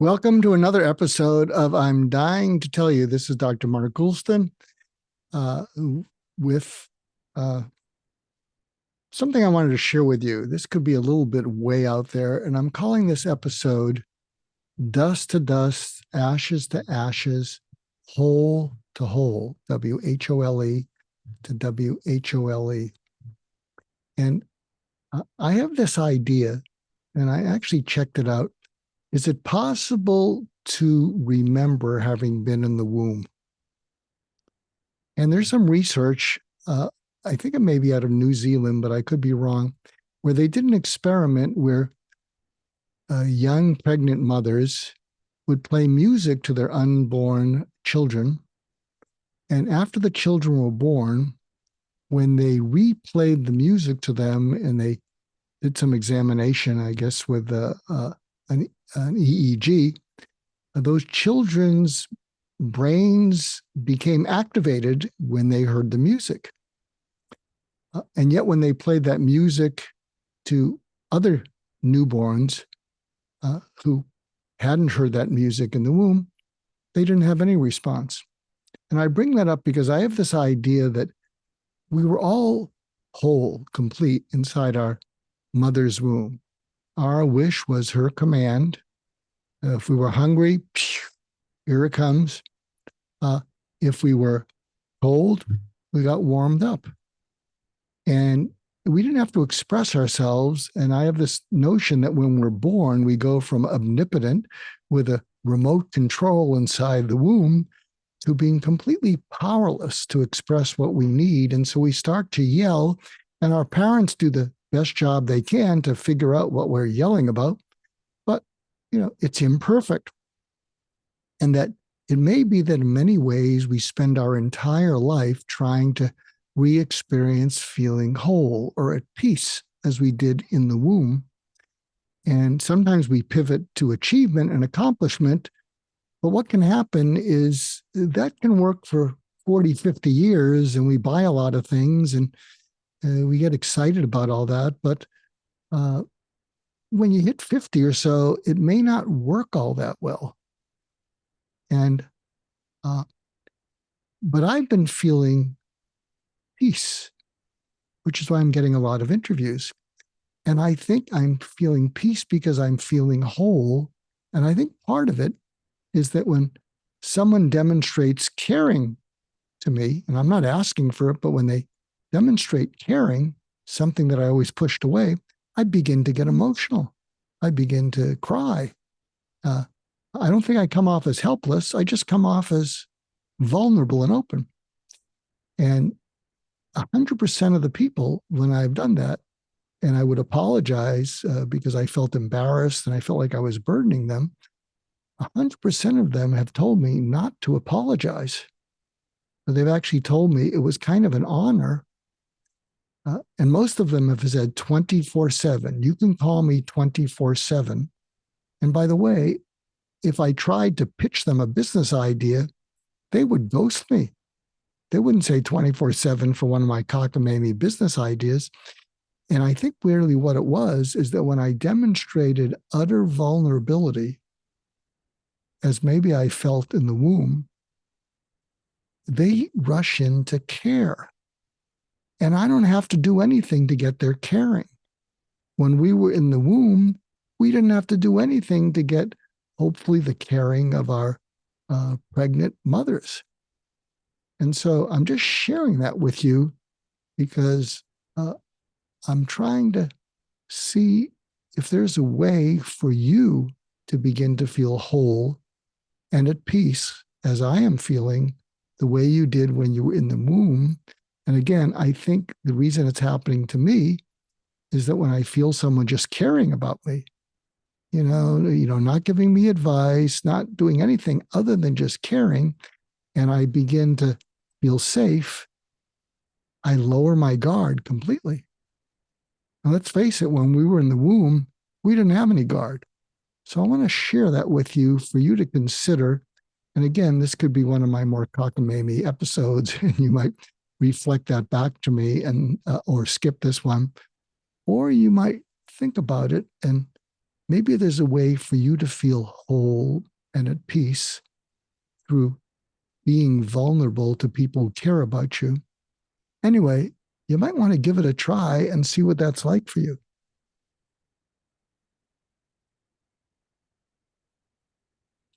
Welcome to another episode of I'm Dying to Tell You. This is Dr. Mark Goulston uh, with uh, something I wanted to share with you. This could be a little bit way out there, and I'm calling this episode Dust to Dust, Ashes to Ashes, Whole to Whole, WHOLE to WHOLE. And I have this idea, and I actually checked it out. Is it possible to remember having been in the womb? And there's some research, I think it may be out of New Zealand, but I could be wrong, where they did an experiment where young pregnant mothers would play music to their unborn children. And after the children were born, when they replayed the music to them and they did some examination, I guess, with an EEG, those children's brains became activated when they heard the music. And yet, when they played that music to other newborns who hadn't heard that music in the womb, they didn't have any response. And I bring that up because I have this idea that we were all whole, complete inside our mother's womb. Our wish was her command. If we were hungry, here it comes. If we were cold, we got warmed up. And we didn't have to express ourselves. And I have this notion that when we're born, we go from omnipotent with a remote control inside the womb to being completely powerless to express what we need. And so we start to yell, and our parents do the best job they can to figure out what we're yelling about. But, it's imperfect. And that it may be that in many ways we spend our entire life trying to re-experience feeling whole or at peace as we did in the womb. And sometimes we pivot to achievement and accomplishment. But what can happen is that can work for 40, 50 years, and we buy a lot of things and we get excited about all that. But when you hit 50 or so, it may not work all that well. And but I've been feeling peace, which is why I'm getting a lot of interviews. And I think I'm feeling peace because I'm feeling whole. And I think part of it is that when someone demonstrates caring to me, and I'm not asking for it, but when they demonstrate caring, something that I always pushed away, I begin to get emotional. I begin to cry. I don't think I come off as helpless. I just come off as vulnerable and open. And 100% of the people, when I've done that, and I would apologize because I felt embarrassed and I felt like I was burdening them, 100% of them have told me not to apologize. They've actually told me it was kind of an honor. And most of them have said 24/7. You can call me 24/7. And by the way, if I tried to pitch them a business idea, they would ghost me. They wouldn't say 24/7 for one of my cockamamie business ideas. And I think really what it was is that when I demonstrated utter vulnerability, as maybe I felt in the womb, they rush in to care. And I don't have to do anything to get their caring. When we were in the womb, we didn't have to do anything to get, hopefully, the caring of our pregnant mothers. And so I'm just sharing that with you because I'm trying to see if there's a way for you to begin to feel whole and at peace as I am feeling the way you did when you were in the womb. And again, I think the reason it's happening to me is that when I feel someone just caring about me, not giving me advice, not doing anything other than just caring, and I begin to feel safe, I lower my guard completely. And let's face it, when we were in the womb, we didn't have any guard. So I want to share that with you for you to consider. And again, this could be one of my more cockamamie episodes, and you might reflect that back to me and or skip this one, or you might think about it and maybe there's a way for you to feel whole and at peace through being vulnerable to people who care about you. Anyway, you might want to give it a try and see what that's like for you.